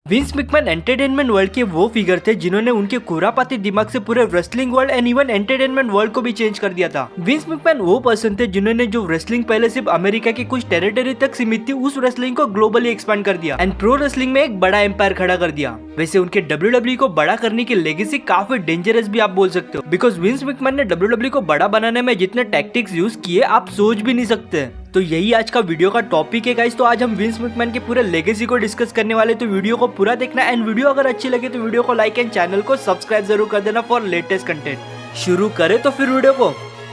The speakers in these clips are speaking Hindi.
विंस मैकमैन एंटरटेनमेंट वर्ल्ड के वो फिगर थे जिन्होंने उनके खुरापाती दिमाग से पूरे wrestling world and even entertainment world को भी चेंज कर दिया था। विंस मैकमैन वो पर्सन थे जिन्होंने जो रेसलिंग पहले सिर्फ अमेरिका की कुछ टेरिटरी तक सीमित थी, उस रेसलिंग को ग्लोबली एक्सपांड कर दिया एंड प्रो रेसलिंग में एक बड़ा एम्पायर खड़ा कर दिया। वैसे उनके WWE को बड़ा करने की लेगेसी काफी डेंजरस भी आप बोल सकते हो, बिकॉज विंस मैकमैन ने WWE को बड़ा बनाने में जितने टैक्टिक्स यूज किए आप सोच भी नहीं सकते। तो यही आज का वीडियो का टॉपिक है गाइस। तो आज हम विंस मैकमैन के पूरे लेगेसी को डिस्कस करने वाले, तो वीडियो को पूरा देखना एंड वीडियो अगर अच्छी लगे तो वीडियो को लाइक एंड चैनल को सब्सक्राइब जरूर कर देना फॉर लेटेस्ट कंटेंट। शुरू करें तो फिर वीडियो को।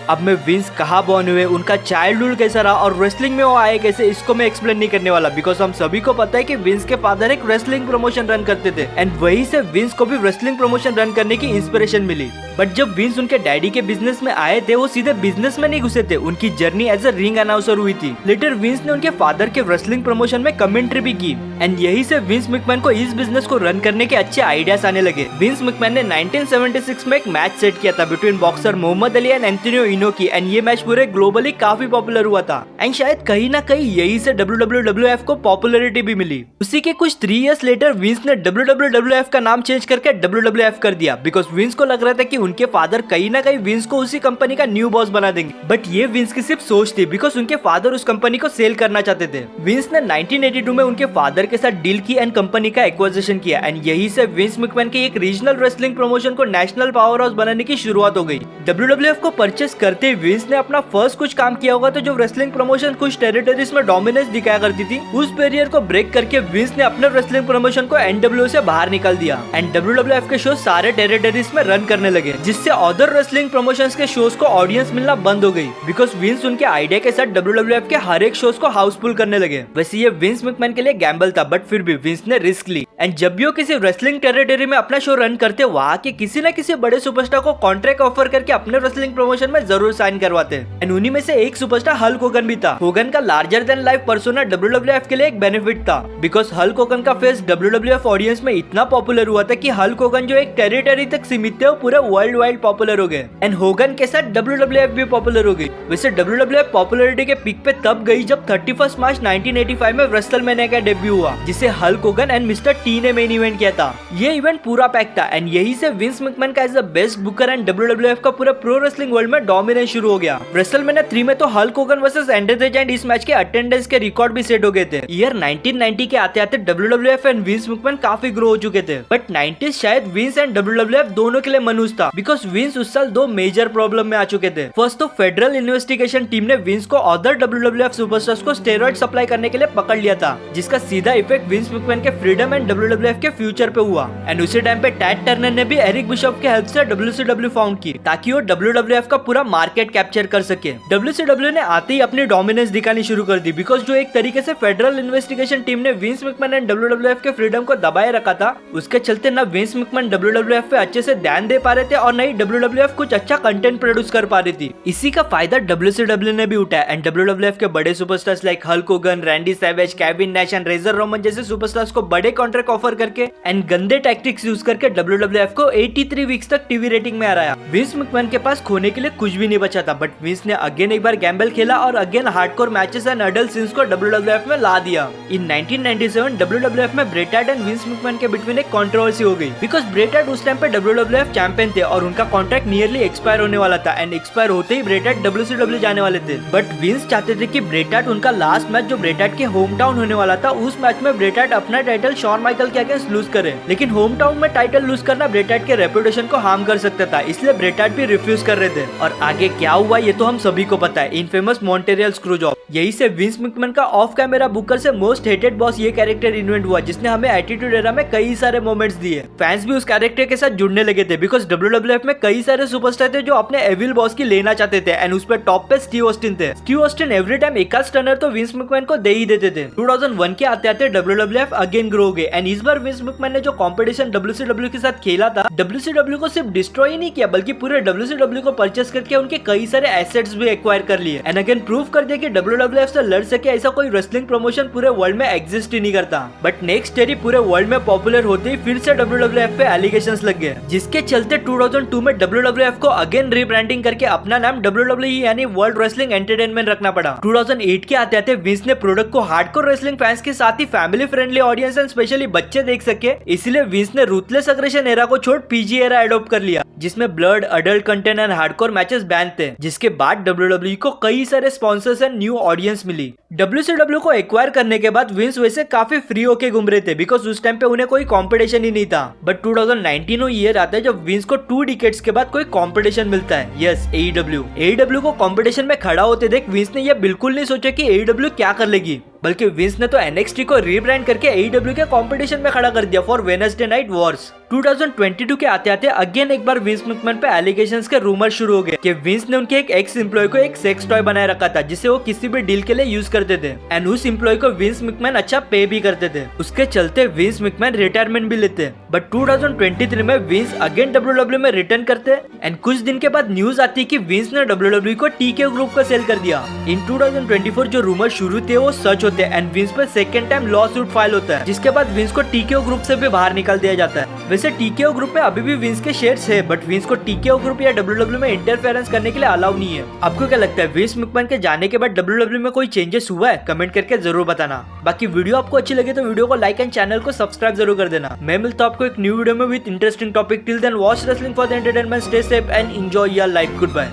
अब मैं विंस कहाँ बॉर्न हुए, उनका चाइल्डहुड कैसा रहा और रेसलिंग में वो आए कैसे, इसको मैं एक्सप्लेन नहीं करने वाला, बिकॉज हम सभी को पता है कि विंस के फादर एक रेसलिंग प्रमोशन रन करते थे एंड वहीं से विंस को भी रेसलिंग प्रमोशन रन करने की इंस्पिरेशन मिली। बट जब विंस उनके डैडी के बिजनेस में आए थे, वो सीधे बिजनेस में नहीं घुसे थे, उनकी journey as a ring announcer हुई थी। लेटर विंस ने उनके फादर के रेसलिंग प्रमोशन में कमेंट्री भी की एंड यही से विंस मैकमैन को इस बिजनेस को रन करने के अच्छे आइडियाज आने लगे। विंस मैकमैन ने 1976 में एक मैच सेट किया था between boxer Muhammad Ali and Anthony Inoki and ये मैच पूरे ग्लोबली काफी पॉपुलर हुआ था एंड शायद कहीं ना कहीं यही से WWF को पॉपुलैरिटी भी मिली। उसी के कुछ 3 इयर्स लेटर विंस ने WWF का नाम चेंज करके WWF कर दिया, बिकॉज विंस को लग रहा था कि उनके फादर कहीं ना कहीं विंस को उसी कंपनी का न्यू बॉस बना देंगे। बट ये विंस की सिर्फ सोच थी, बिकॉज उनके फादर उस कंपनी को सेल करना चाहते थे। विंस ने 1982 में उनके फादर के साथ डील की एंड कंपनी का एक्विजिशन किया एंड यही से विंस मैकमैन के एक रीजनल रेसलिंग प्रमोशन को नेशनल पावर हाउस बनाने की शुरुआत हो गई। WWF को परचेस करते विंस ने अपना फर्स्ट कुछ काम किया होगा, तो जो रेसलिंग प्रमोशन कुछ टेरिटरीज में डोमिनेंस दिखाया करती थी, उस बैरियर को ब्रेक करके विंस ने अपने रेसलिंग प्रमोशन को NWO से बाहर निकाल दिया एंड WWF के शो सारे टेरिटरीज में रन करने लगे, जिससे अदर रेसलिंग प्रमोशंस के शोज को ऑडियंस मिलना बंद हो गई, बिकॉज विंस उनके आइडिया के साथ WWF के हर एक शोज को हाउसफुल करने लगे। वैसे ये विंस मैकमैन के लिए गैम्बल था, बट फिर भी विंस ने रिस्क ली एंड जब भी वो किसी रेसलिंग टेरिटरी में अपना शो रन करते, वहाँ के किसी न किसी बड़े सुपरस्टार को कॉन्ट्रैक्ट ऑफर करके अपने रेसलिंग प्रमोशन में जरूर साइन करवाते एंड उन्हीं में से एक सुपरस्टार हल्क होगन भी था। होगन का larger than life persona WWF के लिए एक बेनिफिट था, बिकॉज हल्क होगन का फेस WWF ऑडियंस में इतना पॉपुलर हुआ था कि हल्क होगन जो एक टेरिटरी तक सीमित थे, वो पूरे वर्ल्ड वाइड पॉपुलर हो गए एंड होगन के साथ WWF भी पॉपुलर हो गई। वैसे WWF पॉपुलरिटी के पीक पे तब गई जब 31 मार्च 1985 में रेसलमेनिया का डेब्यू हुआ, जिसे Hulk Hogan and mister T ने मेन इवेंट किया था। ये इवेंट पूरा पैक था एंड यही से विंस मैकमैन का as the best booker and WWF का पूरा प्रो रेसलिंग वर्ल्ड में डोमिनेंस शुरू हो गया। रेसलमेनिया 3 में तो Hulk Hogan versus Andre and इस मैच के अटेंडेंस के रिकॉर्ड भी सेट हो गए थे। ईयर 1990 के आते आते WWF एंड विंस मैकमैन काफी ग्रो हो चुके थे, बट 90s शायद विंस एंड WWF दोनों के लिए मनूज था, बिकॉज विंस उस साल 2 मेजर प्रॉब्लम में आ चुके थे। फर्स्ट तो फेडरल इन्वेस्टिगेशन टीम ने विंस को अदर WWF सुपरस्टार्स को स्टेरॉइड सप्लाई करने के लिए पकड़ लिया था, जिसका सीधा इफेक्ट विंस मैकमैन के फ्रीडम एंड WWF के फ्यूचर पे हुआ एंड उसी टाइम पे टैड टर्नर ने भी एरिक बिशप के हेल्प से WCW फाउंड की, ताकि वो WWF का पूरा मार्केट कैप्चर कर सके। WCW ने आते ही अपनी डोमिनेंस दिखानी शुरू कर दी, बिकॉज जो एक तरीके से फेडरल इन्वेस्टिगेशन टीम ने विंस मैकमैन एंड WWF के फ्रीडम को दबाए रखा था, उसके चलते न विंस मैकमैन WWF पे अच्छे से ध्यान दे पा रहे थे और न ही WWF कुछ अच्छा कंटेंट प्रोड्यूस कर पा रही थी। इसी का फायदा WCW ने भी उठाया एंड WWF के बड़े superstars like Hulk Hogan, Randy Savage, Kevin Nash and Razor Ramon जैसे सुपरस्टार्स को बड़े कॉन्ट्रैक्ट ऑफर करके एंड गंदे टैक्टिक्स यूज करके WWF को 83 वीक्स तक टीवी रेटिंग में हराया। विंस मैकमैन के पास खोने के लिए कुछ भी नहीं बचा था, बट विंस ने अगेन एक बार गैम्बल खेला और again hardcore matches and adult scenes को WWF में ला दिया। इन 1997 WWF में Bret Hart and Vince McMahon के बीच में एक कंट्रोवर्सी हो गई, बिकॉज ब्रेट हार्ट उस टाइम पे WWF चैंपियन थे और उनका कॉन्ट्रैक्ट नियरली एक्सपायर होने वाला था एंड एक्सपायर होते ही ब्रेट हार्ट WCW जाने वाले थे। बट विंस चाहते थे कि ब्रेट हार्ट उनका लास्ट मैच जो ब्रेट हार्ट के होम टाउन होने वाला था, उस मैच में ब्रेट हार्ट अपना टाइटल शॉन माइकल के अगेंस्ट लूज करे, लेकिन होम टाउन में टाइटल लूज करना ब्रेट हार्ट के रेपुटेशन को हार्म कर सकता था, इसलिए ब्रेट हार्ट भी रिफ्यूज कर रहे थे। और आगे क्या हुआ ये तो हम सभी को पता है, इनफेमस मॉन्टेरियल स्क्रूजॉब। यही से विंस मैकमैन का ऑफ कैमरा बुकर से मोस्ट हेटेड बॉस ये कैरेक्टर इन्वेंट हुआ, जिसने हमें एटीट्यूड एरा में कई सारे मोमेंट्स दिए। फैंस भी उस कैरेक्टर के साथ जुड़ने लगे थे, बिकॉज WWF में कई सारे सुपरस्टार थे जो अपने एविल बॉस की लेना चाहते थे एंड उस पर टॉप पे स्टीव ऑस्टिन थे। स्टीव ऑस्टिन एवरी टाइम एक स्टनर तो विंस मैकमैन को दे ही देते थे। 2001 के आते आते WWF अगेन ग्रो हो गए एंड इस बार विंस मैकमैन ने जो कॉम्पिटिशन WCW के साथ खेला था, WCW को सिर्फ डिस्ट्रॉय ही नहीं किया, बल्कि पूरे WCW को परचेस करके उनके कई सारे एसेट्स भी एक्वायर कर लिए एंड अगेन प्रूव कर दिया कि WWF से लड़ सके ऐसा कोई रेसलिंग प्रमोशन पूरे वर्ल्ड में एग्जिस्ट ही नहीं करता। बट नेक्स्ट ईयर पूरे वर्ल्ड में पॉपुलर होते ही फिर से WWF पे एलिगेशंस लग गए, जिसके चलते 2002 में WWF को अगेन रीब्रांडिंग करके अपना नाम WWE यानी वर्ल्ड रेसलिंग एंटरटेनमेंट रखना पड़ा। 2008 के आते आते विंस ने प्रोडक्ट को हार्डकोर रेसलिंग फैंस के साथ ही family friendly audience and specially बच्चे देख सके, इसलिए विंस ने रूथलेस अग्रेशन एरा को छोड़ पीजी एरा एडॉप्ट कर लिया, जिसमें blood, adult content and hardcore matches ban थे। जिसके बाद WWE को कई सारे स्पॉन्सर्स एंड न्यू ऑडियंस मिली। WCW को एक्वायर करने के बाद विंस वैसे काफी फ्री होके घूम रहे थे, बिकॉज उस टाइम पे उन्हें कोई कंपटीशन ही नहीं था। बट 2019 वो ईयर आता है जब विंस को 2 डिकेड्स के बाद कोई कंपटीशन मिलता है, यस AEW को कंपटीशन में खड़ा होते देख विंस ने यह बिल्कुल नहीं सोचा कि AEW क्या कर लेगी, बल्कि विंस ने तो NXT को रीब्रांड करके AEW के कंपटीशन में खड़ा कर दिया फॉर वेडनेसडे नाइट वॉर्स। 2022 के आते आते अगेन एक बार विंस मैकमैन पे एलिगेशंस के रूमर शुरू हो गए कि विंस ने उनके एक एक्स एम्प्लॉय को एक सेक्स टॉय बनाए रखा था, जिसे वो किसी भी डील के लिए यूज करते थे, एंड उस एम्प्लॉय को विंस मैकमैन अच्छा पे भी करते थे। उसके चलते विंस मैकमैन रिटायरमेंट भी लेते। बट 2023 में विंस अगेन WWE में रिटर्न करते, एंड कुछ दिन के बाद न्यूज आती है कि विंस ने WWE को TKO ग्रुप को सेल कर दिया। इन 2024 जो रूमर शुरू थे वो सच होते हैं, एंड विंस पे second time law suit file होता है, जिसके बाद विंस को TKO ग्रुप से भी बाहर निकाल दिया जाता है। वैसे TKO ग्रुप में अभी भी विंस के शेयर्स है, बट विंस को TKO ग्रुप या WWE में इंटरफेरेंस करने के लिए अलाउ नहीं है। आपको क्या लगता है, विंस मैकमैन के जाने के बाद WWE में कोई चेंजेस हुआ है? कमेंट करके जरूर बताना। बाकी वीडियो आपको अच्छी लगे तो वीडियो को लाइक एंड चैनल को सब्सक्राइब जरूर कर देना। मैं मिलता हूं आपको एक न्यू वीडियो में with interesting topic. Till then watch wrestling for the entertainment, stay safe and enjoy your life. Good bye.